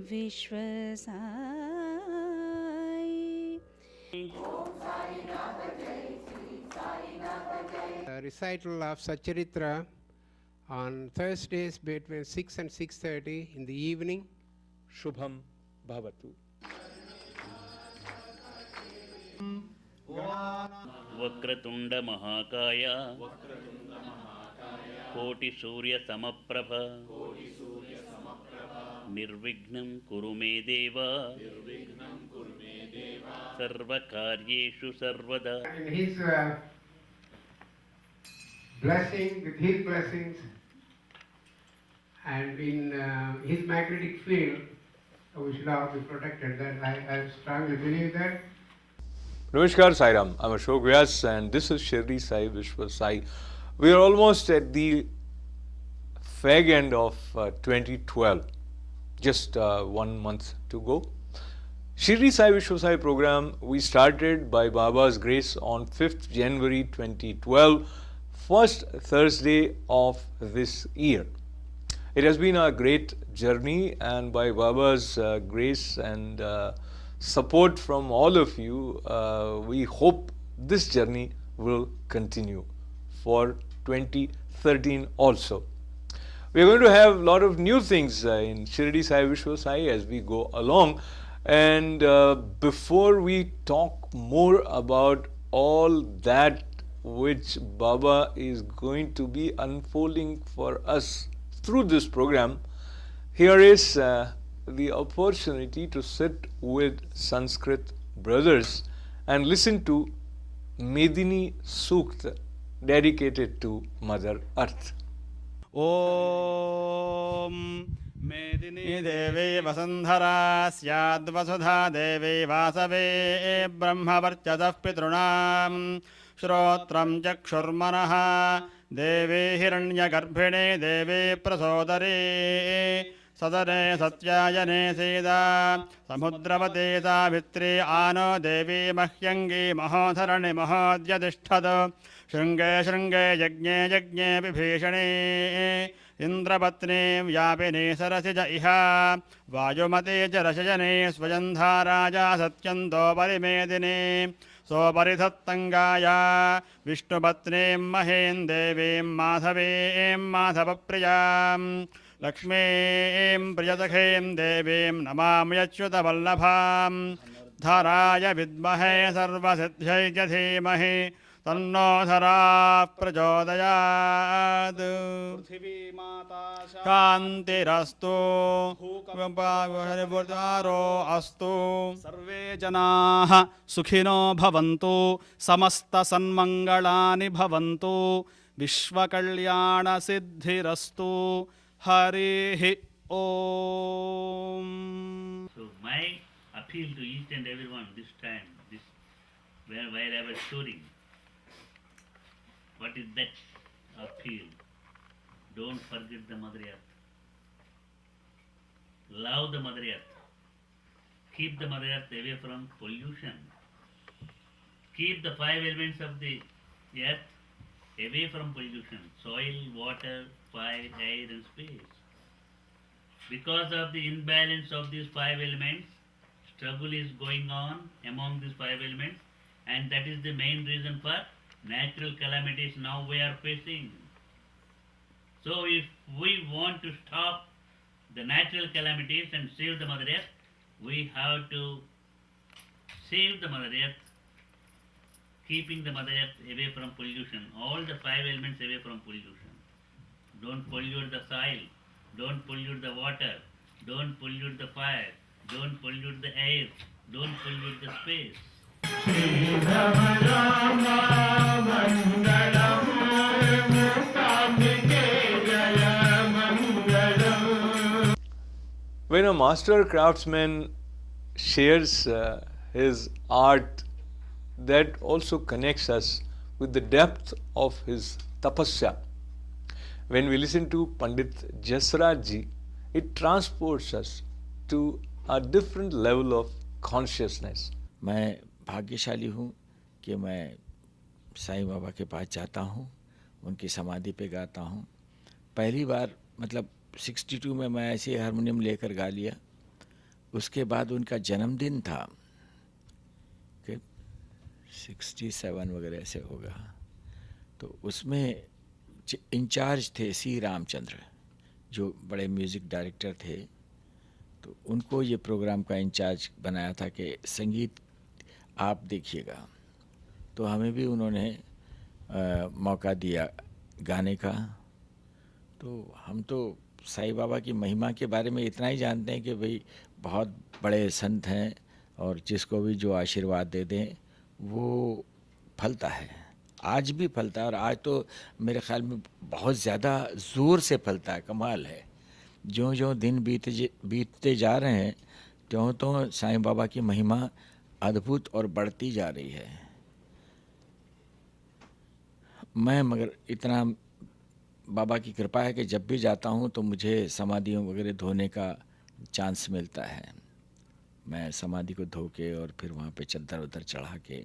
Vishwa Sai. Recital of Satcharitra on Thursdays between 6 and 6:30 in the evening. Shubham Bhavatu. Vakratunda महाकाय कोटि सूर्य समप्रभ निर्विघ्नं कुरु मे देव सर्वकार्येषु सर्वदा. In his blessing, with his blessings, and in his magnetic field, we should all be protected. That I strongly believe that. Namaskar Sairam, I'm Ashok Vyas and this is Shirdi Sai Vishwa Sai. We are almost at the fag end of 2012, just 1 month to go. Shirdi Sai Vishwa Sai program we started by Baba's grace on 5th January 2012, first Thursday of this year. It has been a great journey and by Baba's grace and support from all of you, we hope this journey will continue for 2013 also. We are going to have a lot of new things in Shirdi Sai Vishwa Sai as we go along, and before we talk more about all that which Baba is going to be unfolding for us through this program, here is the opportunity to sit with Sanskrit brothers and listen to Medini Sukta dedicated to Mother Earth. Om Medini Devi Vasandhara Syadvasudha Devi Vasave Brahmavarchasav Pitrunam Shrotram Chakshurmanaha Devi Hiranyagarbhine Devi Prasodare Sadare Satyayane Seda Samudravate Savitri Ano Devi Mahyangi Mahadharane Mahadyadisthada Shringe Shringe Yagne Yagne Vibhishane Indrapatne Vyapine Sarasija Iha Vayumate Jarashajane Swajandharaja Satyando Parimedine Soparithattangaya Vishnupatne Mahen Devim Madhavim Madhavapriyam Lakshmim Priyasakhem Devim Namamyachyutavallabham Dharaya Vidmahe Sarvasiddhai Dhīmahi Tanno Dhara Prachodayad Shantirastu Bhutaro Astu Sarve Janaha Sukhino Bhavantu Samasta Sanmangalani Bhavantu Vishwakalyana Siddhirastu Harihi Om. So my appeal to each and everyone this time, while I was touring, what is that appeal? Don't forget the Mother Earth. Love the Mother Earth. Keep the Mother Earth away from pollution. Keep the 5 elements of the earth away from pollution: soil, water, fire, air and space. Because of the imbalance of these 5 elements, struggle is going on among these 5 elements, and that is the main reason for natural calamities now we are facing. So if we want to stop the natural calamities and save the Mother Earth, we have to save the Mother Earth, keeping the Mother Earth away from pollution, all the 5 elements away from pollution. Don't pollute the soil, don't pollute the water, don't pollute the fire, don't pollute the air, don't pollute the space. When a master craftsman shares his art, that also connects us with the depth of his tapasya. When we listen to Pandit Jasraj ji, it transports us to a different level of consciousness. मैं भाग्यशाली हूँ कि मैं साईं बाबा के पास जाता हूँ, उनकी समाधि पे गाता हूँ. पहली बार मतलब 62 में मैं ऐसे हारमोनियम लेकर गा लिया उसके बाद उनका जन्मदिन था कि 67 वगैरह ऐसे होगा, तो उसमें इंचार्ज थे सी रामचंद्र, जो बड़े म्यूज़िक डायरेक्टर थे, तो उनको ये प्रोग्राम का इंचार्ज बनाया था कि संगीत आप देखिएगा। तो हमें भी उन्होंने मौका दिया गाने का। तो हम तो साईं बाबा की महिमा के बारे में इतना ही जानते हैं कि भाई बहुत बड़े संत हैं और जिसको भी जो आशीर्वाद दे दें वो फलता है। आज भी फलता है और आज तो मेरे ख्याल में बहुत ज़्यादा ज़ोर से फलता है। कमाल है, ज्यों ज्यों दिन बीतते जा रहे हैं त्यों त्यों साईं बाबा की महिमा अद्भुत और बढ़ती जा रही है। मैं मगर इतना बाबा की कृपा है कि जब भी जाता हूँ तो मुझे समाधियों वगैरह धोने का चांस मिलता है। मैं समाधि को धो के और फिर वहाँ पे चद्दर उधर चढ़ा के,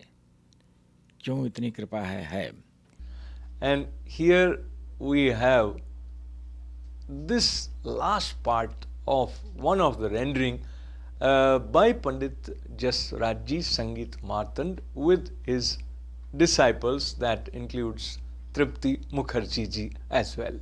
क्यों इतनी कृपा है। And here we have this last part of one of the rendering by Pandit Jasrajji Sangeet Martand with his disciples, that includes Tripti Mukherjee ji as well.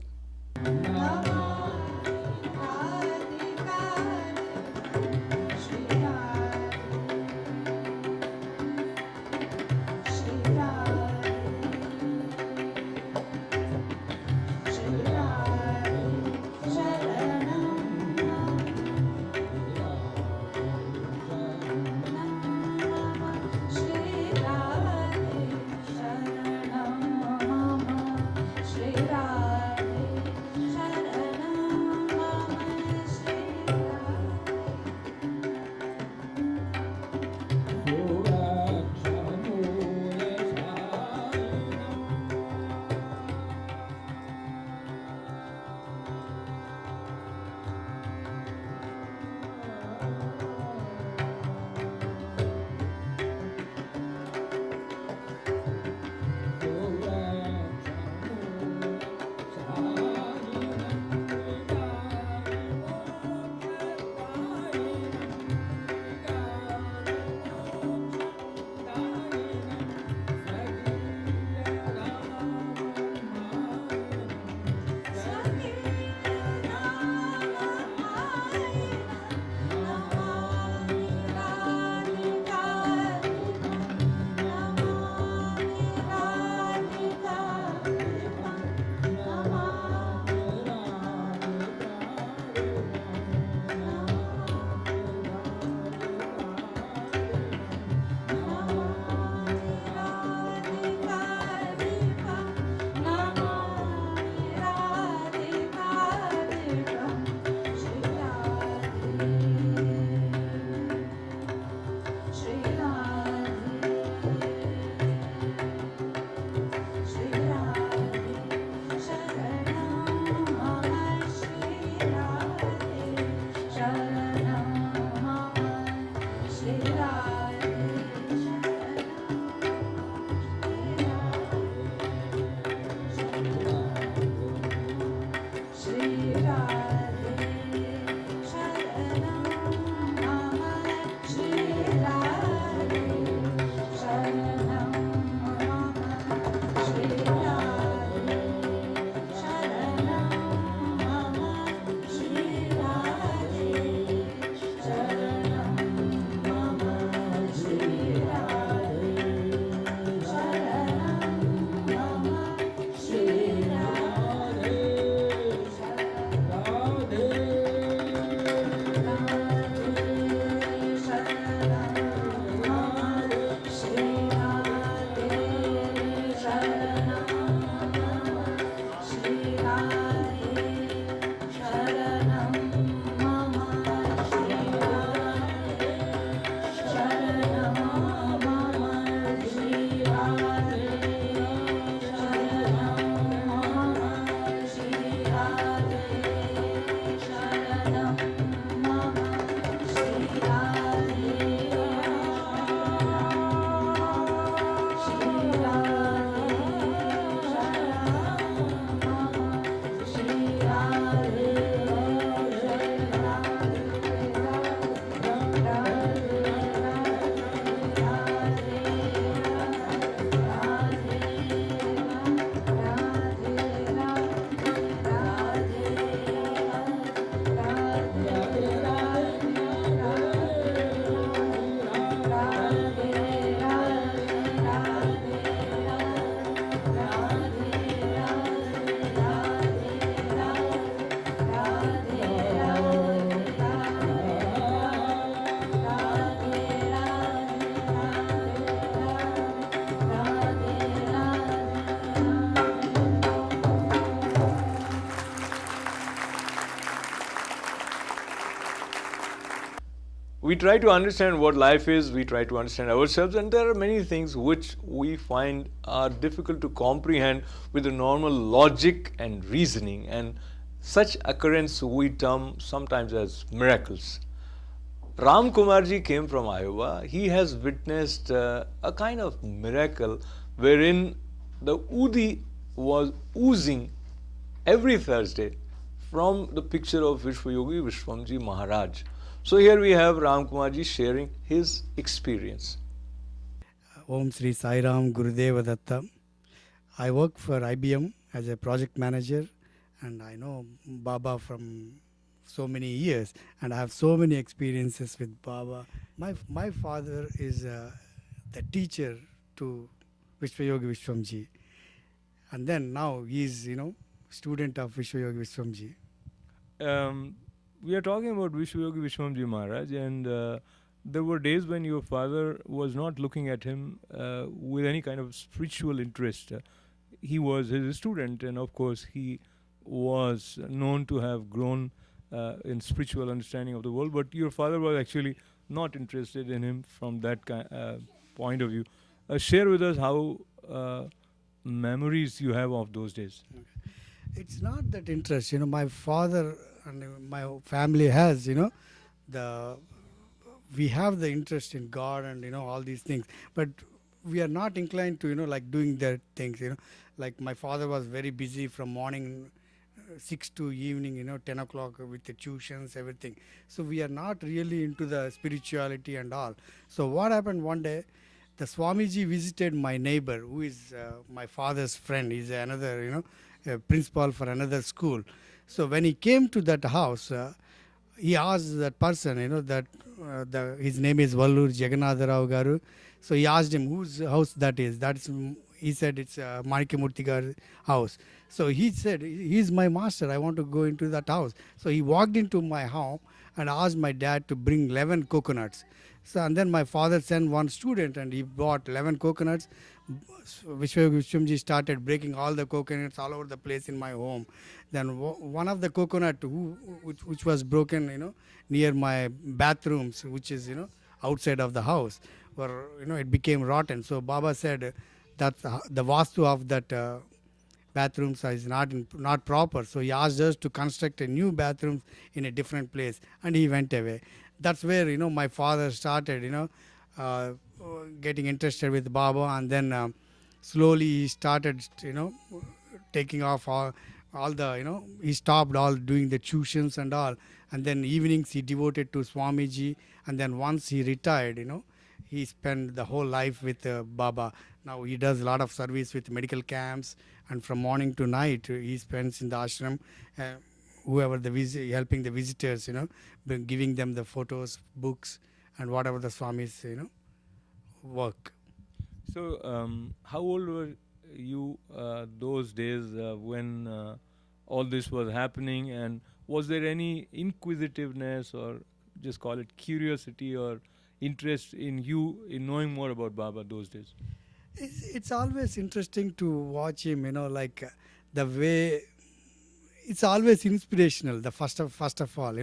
we try to understand what life is, we try to understand ourselves, and there are many things which we find are difficult to comprehend with the normal logic and reasoning, and such occurrence we term sometimes as miracles. Ram Kumarji came from Iowa. He has witnessed a kind of miracle wherein the Udi was oozing every Thursday from the picture of Vishwayogi Vishwamji Maharaj. So here we have Ram Kumarji sharing his experience. Om Shri Sai Ram Gurudeva Datta. I work for IBM as a project manager, and I know Baba from so many years, and I have so many experiences with Baba. My father is the teacher to Vishwayogi Vishwamji, and then now he is student of Vishwayogi Vishwamji. We are talking about Vishwayogi Vishwamji Maharaj, and there were days when your father was not looking at him with any kind of spiritual interest. He was his student, and of course he was known to have grown in spiritual understanding of the world, but your father was actually not interested in him from that point of view. Share with us how memories you have of those days. It's not that interest, my father and my family has, we have the interest in God and, all these things, but we are not inclined to, like doing their things, like my father was very busy from morning 6 to evening, 10 o'clock with the tuitions, everything. So we are not really into the spirituality and all. So what happened one day, the Swamiji visited my neighbor, who is my father's friend. He's another, a principal for another school. So when he came to that house, he asked that person, his name is Vallur Jagannatha Rao Garu. So he asked him whose house that is. He said it's Manikya Gar's house. So he said, he's my master, I want to go into that house. So he walked into my home and asked my dad to bring 11 coconuts. So and then my father sent one student and he bought 11 coconuts. Vishwamji started breaking all the coconuts all over the place in my home. Then one of the coconut which was broken, near my bathrooms, which is, outside of the house, where, it became rotten. So Baba said that the vastu of that bathrooms is not proper. So he asked us to construct a new bathroom in a different place, and he went away. That's where, my father started, getting interested with Baba, and then slowly he started, taking off all the, he stopped all doing the tuitions and all, and then evenings he devoted to Swamiji, and then once he retired, he spent the whole life with Baba. Now he does a lot of service with medical camps, and from morning to night he spends in the ashram, whoever helping the visitors, giving them the photos, books, and whatever the Swamis, work. So, how old were you those days when all this was happening, and was there any inquisitiveness, or just call it curiosity, or interest in you in knowing more about Baba those days? It's always interesting to watch him, like the way, it's always inspirational, the first of all,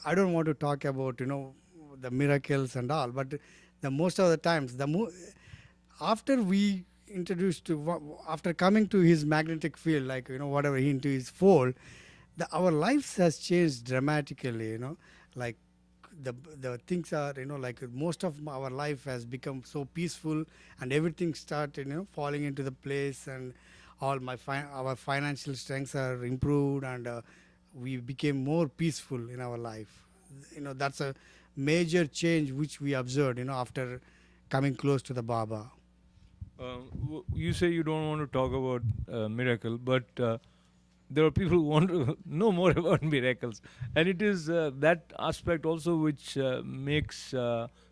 I don't want to talk about, the miracles and all, but the most of the times, after we introduced to, after coming to his magnetic field, like, whatever, into his fold, our lives has changed dramatically, like the things are, like most of our life has become so peaceful, and everything started, falling into the place, and all our financial strengths are improved, and we became more peaceful in our life. That's a major change which we observed, after coming close to the Baba. You say you don't want to talk about miracle, but there are people who want to know more about miracles, and it is that aspect also which makes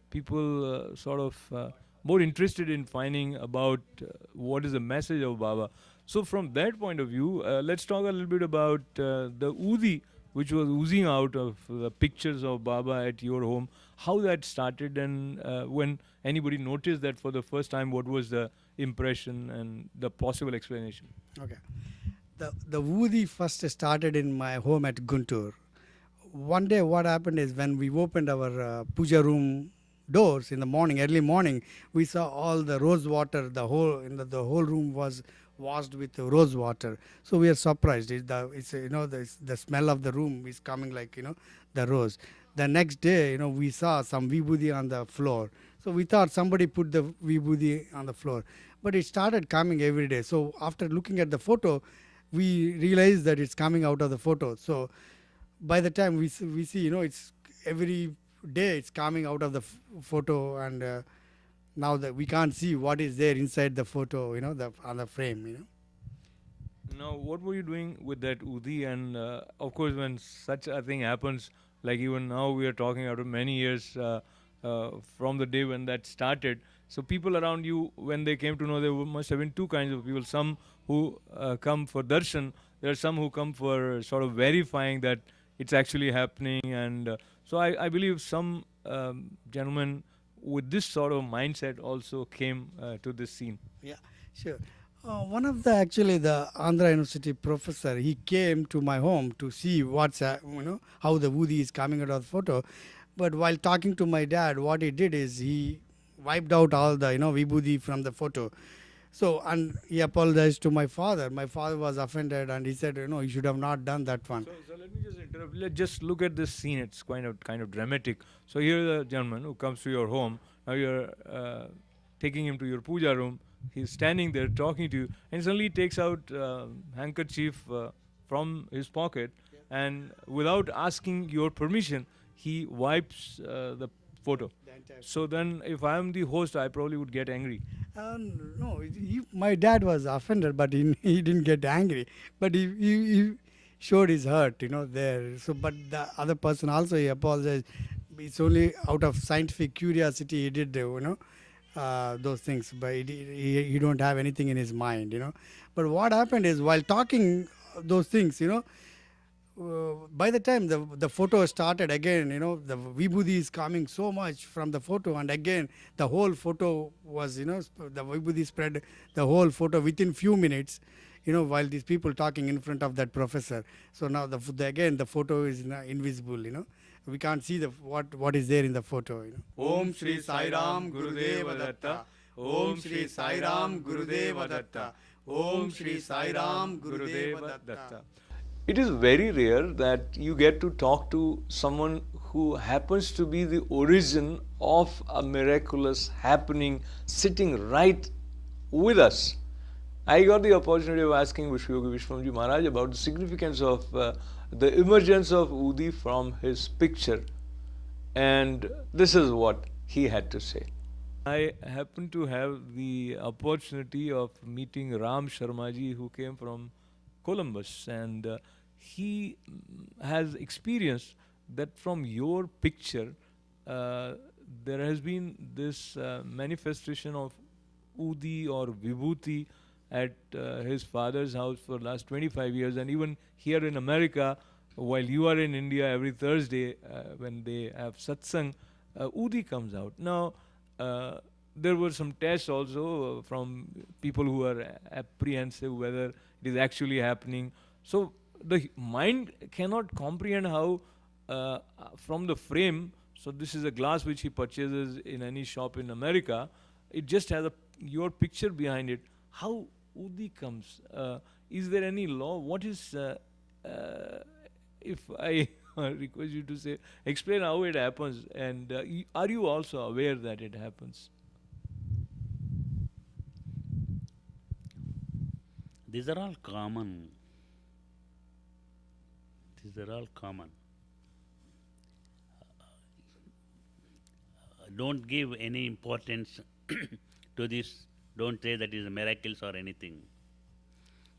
people sort of more interested in finding about what is the message of Baba. So from that point of view, let's talk a little bit about the Udi which was oozing out of the pictures of Baba at your home, how that started, and when anybody noticed that for the first time, what was the impression and the possible explanation? Okay. The Woody first started in my home at Guntur. one day what happened is when we opened our puja room doors in the morning, early morning, we saw all the rose water, the whole room was washed with rose water. So we are surprised. The smell of the room is coming like, the rose. The next day, we saw some vibhuti on the floor. So we thought somebody put the vibhuti on the floor. But it started coming every day. So after looking at the photo, we realized that it's coming out of the photo. So by the time we see, it's every day it's coming out of the photo, and now that we can't see what is there inside the photo, on the frame. Now, what were you doing with that Udi? And of course, when such a thing happens, like even now we are talking after many years from the day when that started. So people around you, when they came to know, there must have been two kinds of people. Some who come for darshan. There are some who come for sort of verifying that it's actually happening. And so I believe some gentlemen with this sort of mindset also came to this scene. Yeah, sure. One of the Andhra University professor, he came to my home to see how the Woody is coming out of the photo. But while talking to my dad, what he did is he wiped out all the vibhuti from the photo. So, and he apologized to my father. My father was offended, and he said, you should have not done that one. So let me just interrupt. Let's just look at this scene. It's kind of dramatic. So here is a gentleman who comes to your home. Now you're taking him to your puja room. He's standing there talking to you, and suddenly he takes out handkerchief from his pocket, and without asking your permission, he wipes the photo. So then, if I am the host, I probably would get angry. No, my dad was offended, but he didn't get angry. But he showed his hurt, there. So, but the other person also, he apologized. It's only out of scientific curiosity he did, those things. But he don't have anything in his mind, But what happened is, while talking those things, by the time the photo started again, the vibhuti is coming so much from the photo, and again the whole photo was, the vibhuti spread the whole photo within few minutes, while these people talking in front of that professor. So now again the photo is invisible, we can't see what is there in the photo. Om Shri Sai Ram Gurudeva Datta. Om Shri Sai Ram Gurudeva Datta. Om Shri Sai Ram Gurudeva Datta. It is very rare that you get to talk to someone who happens to be the origin of a miraculous happening sitting right with us. I got the opportunity of asking Vishwayogi Vishwamji Maharaj about the significance of the emergence of Udi from his picture, and this is what he had to say. I happened to have the opportunity of meeting Ram Sharmaji, who came from Columbus, and he has experienced that from your picture there has been this manifestation of Udi or Vibhuti at his father's house for the last 25 years, and even here in America, while you are in India, every Thursday when they have satsang, Udi comes out. Now, there were some tests also from people who are apprehensive whether it is actually happening. So the mind cannot comprehend how from the frame, so this is a glass which he purchases in any shop in America, it just has your picture behind it. How Udi comes? Is there any law? What is, if I request you to explain how it happens, and are you also aware that it happens? These are all common. Don't give any importance to this. Don't say that is miracles or anything.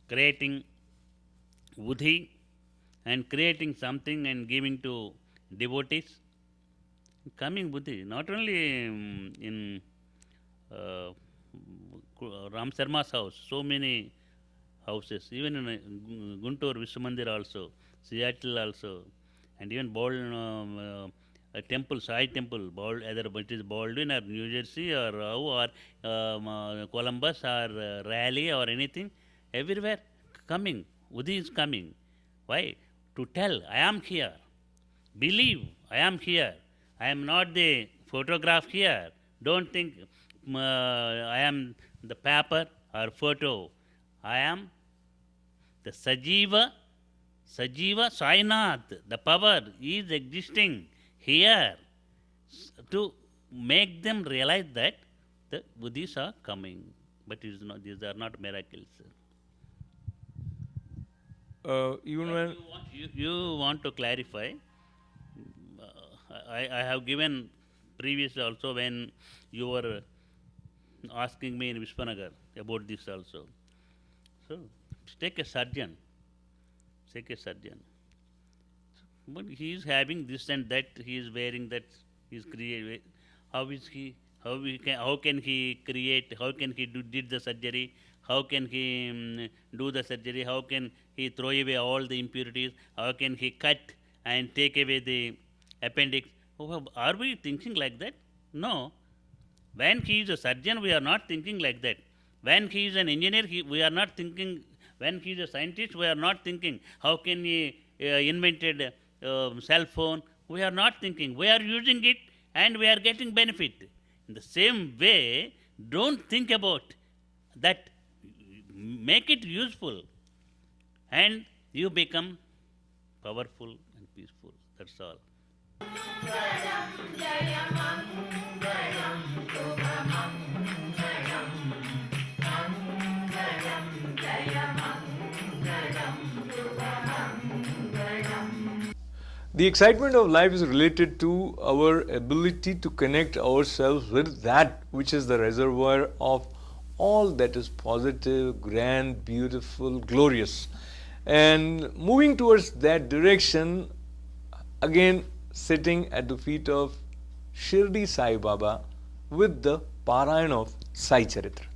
Creating Buddhi and creating something and giving to devotees. Coming Buddhi, not only in Ram Sharma's house, so many houses, even in Guntur Vishwamandir also, Seattle also, and even a temple, Sai temple, either it is Baldwin or New Jersey or Columbus or Raleigh or anything, everywhere coming. Udi is coming. Why? To tell, I am here. Believe, I am here. I am not the photograph here. Don't think I am the paper or photo. I am the Sajiva Sainath. The power is existing here to make them realize that the Buddhis are coming. But it is not, these are not miracles. Even when You want to clarify. I have given previous also when you were asking me in Vishwanagar about this also. So take a surgeon. Take a surgeon. But he is having this and that. He is wearing that. He is creating. How is he? How can he create? How can he did the surgery? How can he do the surgery? How can he throw away all the impurities? How can he cut and take away the appendix? Are we thinking like that? No. When he is a surgeon, we are not thinking like that. When he is an engineer, we are not thinking. When he is a scientist, we are not thinking. How can he invented cell phone? We are not thinking. We are using it and we are getting benefit. In the same way, don't think about that. Make it useful and you become powerful and peaceful. That's all. the excitement of life is related to our ability to connect ourselves with that which is the reservoir of all that is positive, grand, beautiful, glorious. And moving towards that direction, again sitting at the feet of Shirdi Sai Baba with the Parayan of Sai Charitra.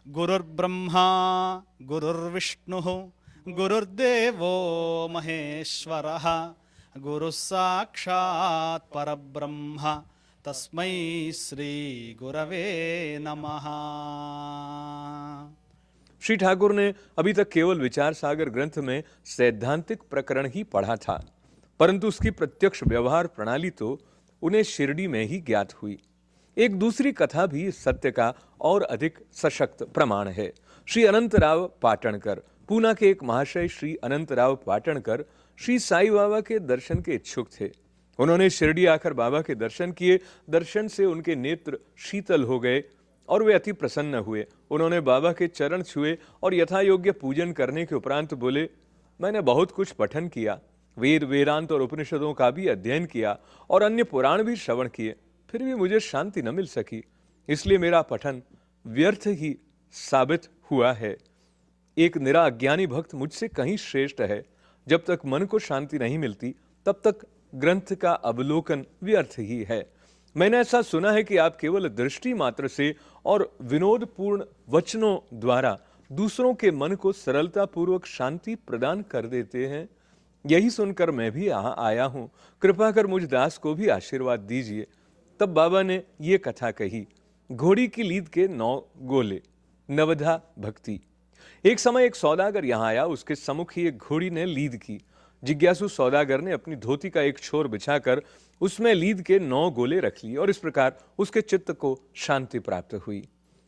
Gurur Brahma, Gurur Vishnu, Gurur Devo Maheshwaraha, Guru Sakshat Parabrahma, Tasmai Sri Gurave Namaha. Shri Thakur ने अभी तक केवल विचार सागर ग्रंथ में सैद्धांतिक प्रकरण ही पढ़ा था, परंतु उसकी प्रत्यक्ष व्यवहार प्रणाली तो उन्हें शिरडी में ही ज्ञात हुई। एक दूसरी कथा भी सत्य का और अधिक सशक्त प्रमाण है। श्री अनंतराव पाटणकर, पूना के एक महाशय श्री अनंतराव पाटणकर श्री साईं बाबा के दर्शन के इच्छुक थे। उन्होंने शिरडी आकर बाबा के दर्शन किए। दर्शन से उनके नेत्र शीतल हो गए और वे अति प्रसन्न हुए। उन्होंने बाबा के चरण छुए और यथा योग्य पूजन करने के उपरांत बोले, मैंने बहुत कुछ पठन किया, वेद वेदांत और उपनिषदों का भी अध्ययन किया और अन्य पुराण भी श्रवण किए, फिर भी मुझे शांति न मिल सकी, इसलिए मेरा पठन व्यर्थ ही साबित हुआ है। एक निरा अज्ञानी भक्त मुझसे कहीं श्रेष्ठ है। जब तक मन को शांति नहीं मिलती तब तक ग्रंथ का अवलोकन व्यर्थ ही है। मैंने ऐसा सुना है कि आप केवल दृष्टि मात्र से और विनोदपूर्ण वचनों द्वारा दूसरों के मन को सरलता पूर्वक शांति प्रदान कर देते हैं। यही सुनकर मैं भी यहाँ आया हूँ, कृपा कर मुझ दास को भी आशीर्वाद दीजिए। तब बाबा ने ये कथा कही, घोड़ी की लीद के 9 गोले, नवधा भक्ति। एक समय एक सौदागर यहाँ आया, उसके सम्मुख ही एक घोड़ी ने लीद की। जिज्ञासु सौदागर ने अपनी धोती का एक छोर बिछाकर उसमें लीद के 9 गोले रख लिए और इस प्रकार उसके चित्त को शांति प्राप्त हुई।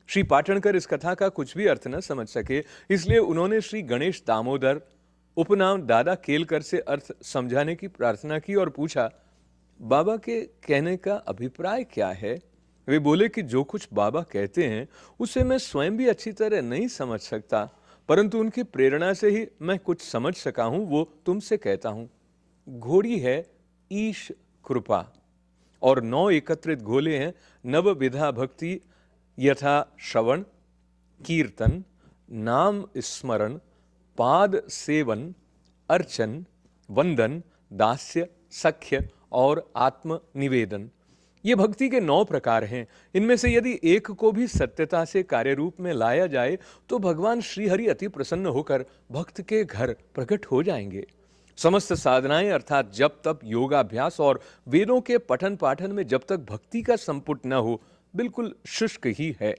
श्री पाटणकर इस कथा का कुछ भी अर्थ न समझ सके, इसलिए उन्होंने श्री गणेश दामोदर उपनाम दादा केलकर से अर्थ समझाने की प्रार्थना की और पूछा, बाबा के कहने का अभिप्राय क्या है? वे बोले कि जो कुछ बाबा कहते हैं उसे मैं स्वयं भी अच्छी तरह नहीं समझ सकता, परंतु उनकी प्रेरणा से ही मैं कुछ समझ सका हूं, वो तुमसे कहता हूं। घोड़ी है ईश कृपा और 9 एकत्रित गोले हैं नवविधा भक्ति, यथा श्रवण, कीर्तन, नाम स्मरण, पाद सेवन, अर्चन, वंदन, दास्य, सख्य और आत्म निवेदन। ये भक्ति के 9 प्रकार हैं। इनमें से यदि एक को भी सत्यता से कार्य रूप में लाया जाए तो भगवान श्रीहरि अति प्रसन्न होकर भक्त के घर प्रकट हो जाएंगे। समस्त साधनाएं अर्थात जब तक योगाभ्यास और वेदों के पठन पाठन में जब तक भक्ति का संपुट न हो, बिल्कुल शुष्क ही है।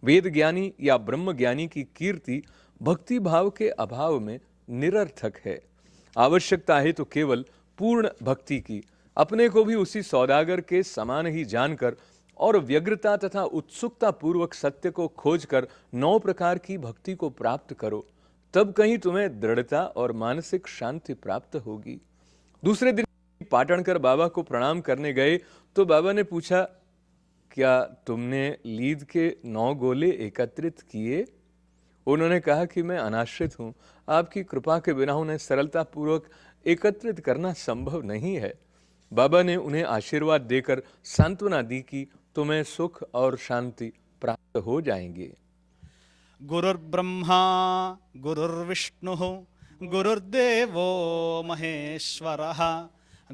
वेद ज्ञानी या ब्रह्म ज्ञानी की कीर्ति भक्ति भाव के अभाव में निरर्थक है। आवश्यकता है तो केवल पूर्ण भक्ति की, अपने को भी उसी सौदागर के समान ही जानकर और व्यग्रता तथा उत्सुकता पूर्वक सत्य को खोजकर 9 प्रकार की भक्ति को प्राप्त करो, तब कहीं तुम्हें दृढ़ता और मानसिक शांति प्राप्त होगी। दूसरे दिन पाटणकर बाबा को प्रणाम करने गए तो बाबा ने पूछा, क्या तुमने लीद के 9 गोले एकत्रित किए? उन्होंने कहा कि मैं अनाश्रित हूं, आपकी कृपा के बिना उन्हें सरलता पूर्वक एकत्रित करना संभव नहीं है। बाबा ने उन्हें आशीर्वाद देकर सांत्वना दी कि तुम्हें सुख और शांति प्राप्त हो जाएंगे। गुरुर्ब्रह्मा गुरुर्विष्णुः गुरुर्देवो महेश्वरः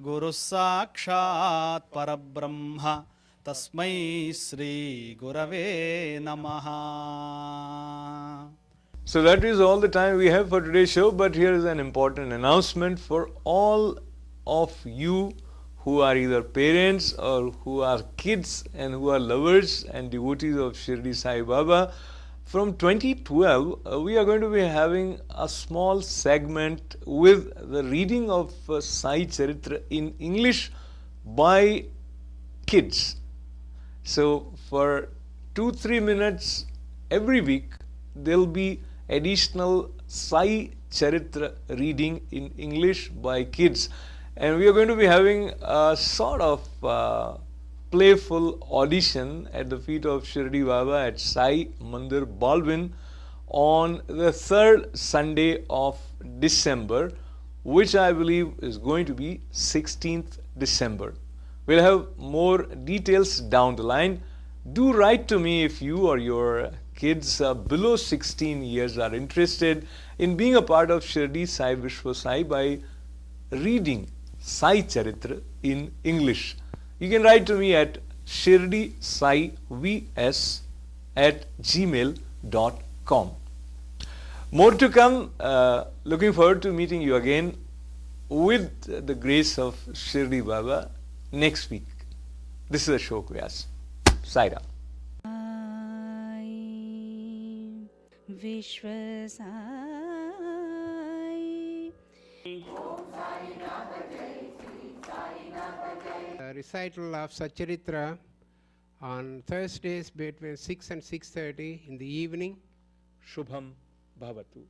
गुरुः साक्षात् परब्रह्म तस्मै श्री गुरवे नमः। So that is all the time we have for today's show, but here is an important announcement for all of you who are either parents or who are kids and who are lovers and devotees of Shirdi Sai Baba. From 2012, we are going to be having a small segment with the reading of Sai Charitra in English by kids. So for 2-3 minutes every week, there will be additional Sai Charitra reading in English by kids. And we are going to be having a sort of playful audition at the feet of Shirdi Baba at Sai Mandir Baldwin on the 3rd Sunday of December, which I believe is going to be 16th December. We'll have more details down the line. Do write to me if you or your kids below 16 years are interested in being a part of Shirdi Sai Vishwa Sai by reading Sai Charitra in English. You can write to me at shirdisaivs@gmail.com. More to come. Looking forward to meeting you again with the grace of Shirdi Baba next week. This is Ashok Vyas. Sai Ram. Vishwa Sai. Recital of Satcharitra on Thursdays between 6 and 6:30 in the evening. Shubham Bhavatu.